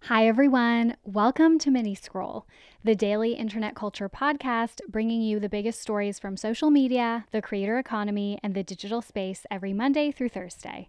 Hi, everyone. Welcome to Mini Scroll, the daily internet culture podcast bringing you the biggest stories from social media, the creator economy, and the digital space every Monday through Thursday.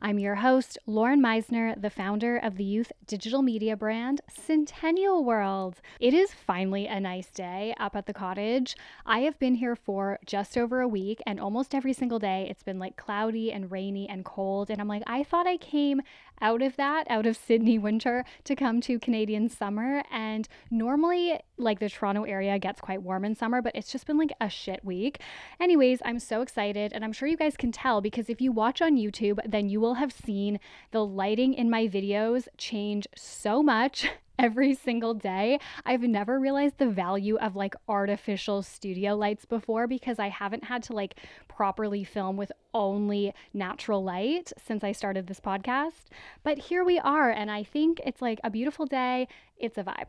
I'm your host, Lauren Meisner, the founder of the youth digital media brand Centennial World. It is finally a nice day up at the cottage. I have been here for just over a week, and almost every single day it's been like cloudy and rainy and cold. And I'm like, I thought I came out of Sydney winter to come to Canadian summer. And normally like the Toronto area gets quite warm in summer, but it's just been like a shit week. Anyways, I'm so excited, and I'm sure you guys can tell because if you watch on YouTube, then you will have seen the lighting in my videos change so much every single day. I've never realized the value of like artificial studio lights before because I haven't had to like properly film with only natural light since I started this podcast. But here we are, and I think it's like a beautiful day. It's a vibe.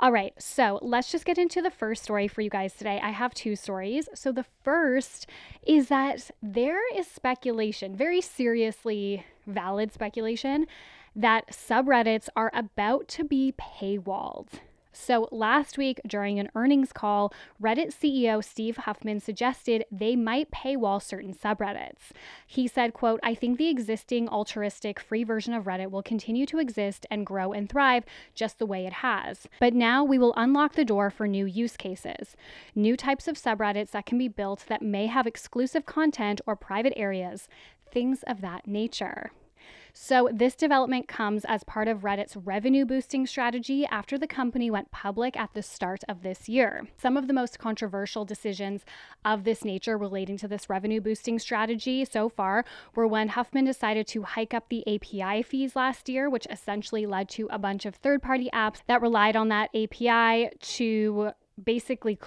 All right, so let's just get into the first story for you guys today. I have two stories. So the first is that there is speculation, very seriously valid speculation, that subreddits are about to be paywalled. So last week during an earnings call, Reddit CEO Steve Huffman suggested they might paywall certain subreddits. He said, quote, "I think the existing altruistic free version of Reddit will continue to exist and grow and thrive just the way it has. But now we will unlock the door for new use cases, new types of subreddits that can be built that may have exclusive content or private areas, things of that nature." So this development comes as part of Reddit's revenue boosting strategy after the company went public at the start of this year. Some of the most controversial decisions of this nature relating to this revenue boosting strategy so far were when Huffman decided to hike up the API fees last year, which essentially led to a bunch of third-party apps that relied on that API to basically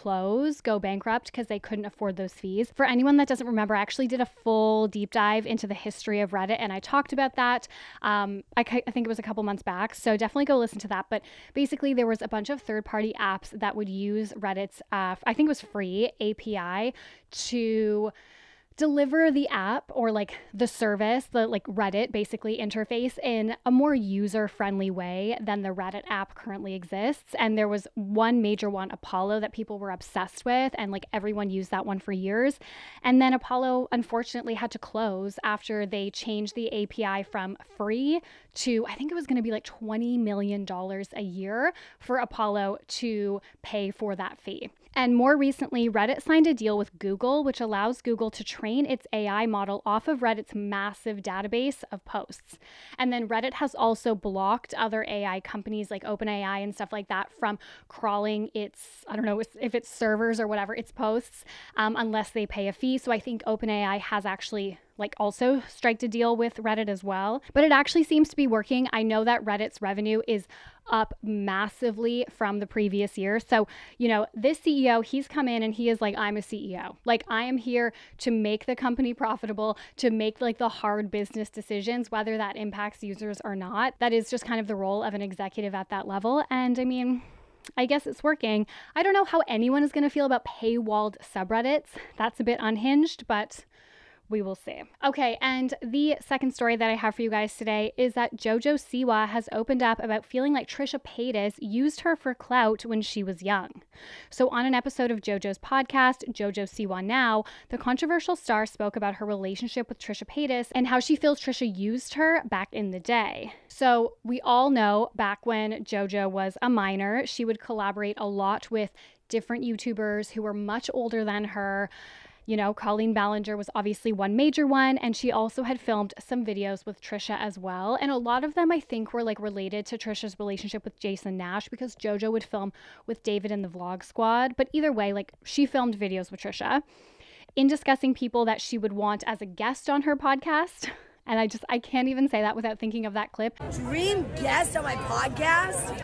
go bankrupt because they couldn't afford those fees. For anyone that doesn't remember, I actually did a full deep dive into the history of Reddit, and I talked about that. I think it was a couple months back, so definitely go listen to that. But basically, there was a bunch of third-party apps that would use Reddit's, I think it was free API to deliver the app or like the service, the like Reddit basically interface in a more user-friendly way than the Reddit app currently exists. And there was one major one, Apollo, that people were obsessed with, and like everyone used that one for years. And then Apollo unfortunately had to close after they changed the API from free to, I think it was going to be like $20 million a year for Apollo to pay for that fee. And more recently, Reddit signed a deal with Google, which allows Google to train its AI model off of Reddit's massive database of posts. And then Reddit has also blocked other AI companies like OpenAI and stuff like that from crawling its, I don't know if it's servers or whatever, its posts, unless they pay a fee. So I think OpenAI has actually also striked a deal with Reddit as well. But it actually seems to be working. I know that Reddit's revenue is up massively from the previous year. So, this CEO, he's come in and he is like, I'm a CEO. Like, I am here to make the company profitable, to make the hard business decisions, whether that impacts users or not. That is just kind of the role of an executive at that level. And I mean, I guess it's working. I don't know how anyone is going to feel about paywalled subreddits. That's a bit unhinged, but we will see. Okay, and the second story that I have for you guys today is that JoJo Siwa has opened up about feeling like Trisha Paytas used her for clout when she was young. So on an episode of JoJo's podcast, JoJo Siwa Now, the controversial star spoke about her relationship with Trisha Paytas and how she feels Trisha used her back in the day. So we all know back when JoJo was a minor, she would collaborate a lot with different YouTubers who were much older than her. Colleen Ballinger was obviously one major one, and she also had filmed some videos with Trisha as well. And a lot of them, I think, were related to Trisha's relationship with Jason Nash because JoJo would film with David in the Vlog Squad. But either way, she filmed videos with Trisha. In discussing people that she would want as a guest on her podcast, and I can't even say that without thinking of that clip. Dream guest on my podcast?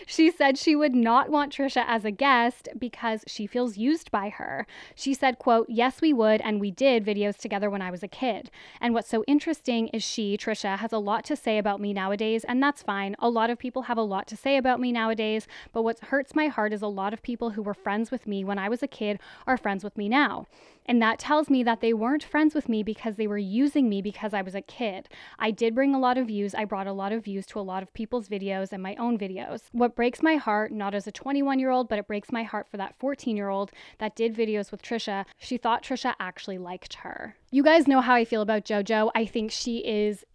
She said she would not want Trisha as a guest because she feels used by her. She said, quote, "Yes, we would, and we did videos together when I was a kid. And what's so interesting is Trisha, has a lot to say about me nowadays, and that's fine. A lot of people have a lot to say about me nowadays, but what hurts my heart is a lot of people who were friends with me when I was a kid are friends with me now. And that tells me that they weren't friends with me because they were using me because I was a kid. I did bring a lot of views. I brought a lot of views to a lot of people's videos and my own videos. What breaks my heart, not as a 21-year-old, but it breaks my heart for that 14-year-old that did videos with Trisha. She thought Trisha actually liked her." You guys know how I feel about JoJo. I think she is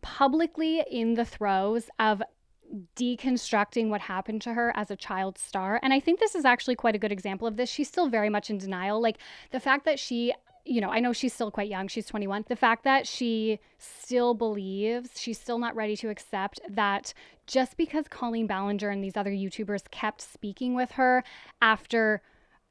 publicly in the throes of deconstructing what happened to her as a child star. And I think this is actually quite a good example of this. She's still very much in denial. Like the fact that she, I know she's still quite young. She's 21. The fact that she still believes, she's still not ready to accept that just because Colleen Ballinger and these other YouTubers kept speaking with her after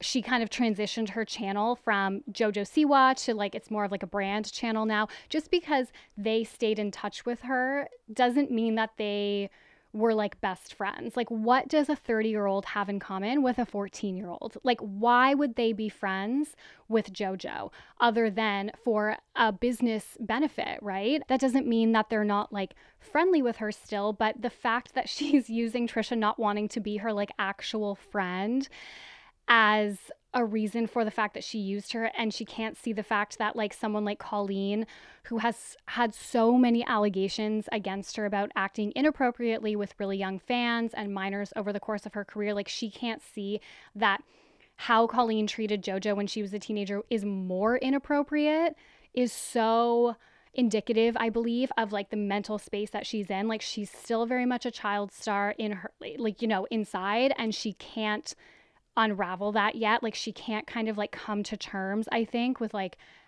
she kind of transitioned her channel from JoJo Siwa to it's more of a brand channel now, just because they stayed in touch with her doesn't mean that they were best friends. What does a 30-year-old have in common with a 14-year-old? Why would they be friends with JoJo other than for a business benefit, right? That doesn't mean that they're not friendly with her still, but the fact that she's using Trisha not wanting to be her actual friend as a reason for the fact that she used her, and she can't see the fact that someone like Colleen, who has had so many allegations against her about acting inappropriately with really young fans and minors over the course of her career, she can't see that how Colleen treated JoJo when she was a teenager is more inappropriate, is so indicative, I believe, of the mental space that she's in. She's still very much a child star in her, inside, and she can't unravel that yet. She can't kind of come to terms, I think, with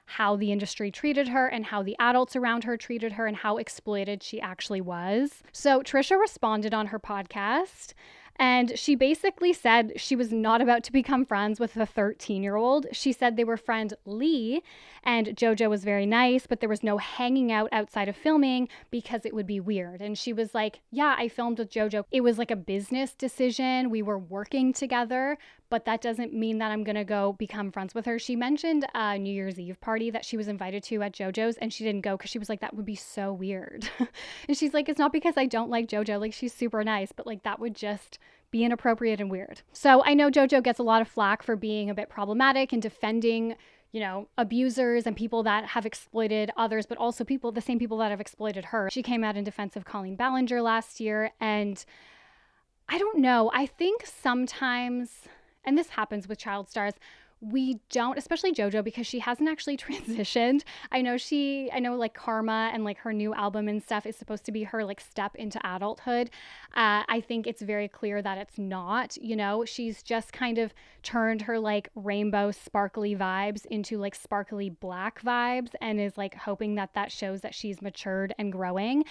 how the industry treated her and how the adults around her treated her and how exploited she actually was. So Trisha responded on her podcast, and she basically said she was not about to become friends with a 13-year-old. She said they were friendly and JoJo was very nice, but there was no hanging out outside of filming because it would be weird. And she was like, yeah, I filmed with JoJo. It was a business decision. We were working together, but that doesn't mean that I'm going to go become friends with her. She mentioned a New Year's Eve party that she was invited to at JoJo's, and she didn't go because she was like, that would be so weird. And she's like, it's not because I don't like JoJo. She's super nice, but that would just be inappropriate and weird. So I know JoJo gets a lot of flack for being a bit problematic and defending, abusers and people that have exploited others, but also the same people that have exploited her. She came out in defense of Colleen Ballinger last year, and I don't know. I think sometimes, and this happens with child stars, we don't, especially JoJo, because she hasn't actually transitioned. I know Karma and her new album and stuff is supposed to be her step into adulthood. I think it's very clear that it's not, she's just kind of turned her rainbow sparkly vibes into sparkly black vibes, and is hoping that shows that she's matured and growing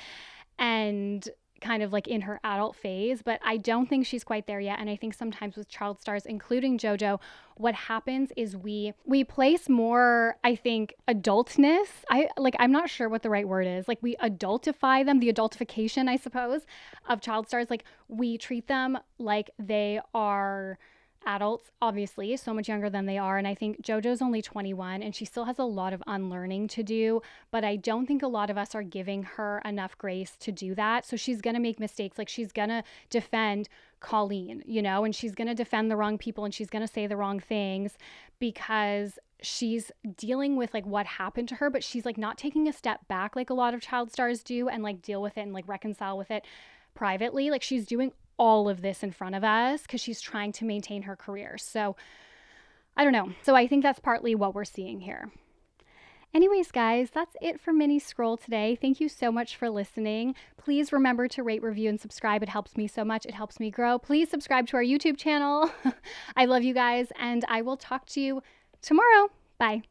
and kind of in her adult phase, but I don't think she's quite there yet. And I think sometimes with child stars, including JoJo, what happens is we place more, I think, adultness. I'm not sure what the right word is. We adultify them, the adultification, I suppose, of child stars. We treat them like they are adults, obviously, so much younger than they are. And I think JoJo's only 21 and she still has a lot of unlearning to do, but I don't think a lot of us are giving her enough grace to do that. So she's going to make mistakes. She's going to defend Colleen, and she's going to defend the wrong people and she's going to say the wrong things because she's dealing with what happened to her, but she's not taking a step back like a lot of child stars do and deal with it and reconcile with it privately. She's doing all of this in front of us because she's trying to maintain her career. So I don't know. So I think that's partly what we're seeing here. Anyways, guys, that's it for Mini Scroll today. Thank you so much for listening. Please remember to rate, review, and subscribe. It helps me so much. It helps me grow. Please subscribe to our YouTube channel. I love you guys, and I will talk to you tomorrow. Bye.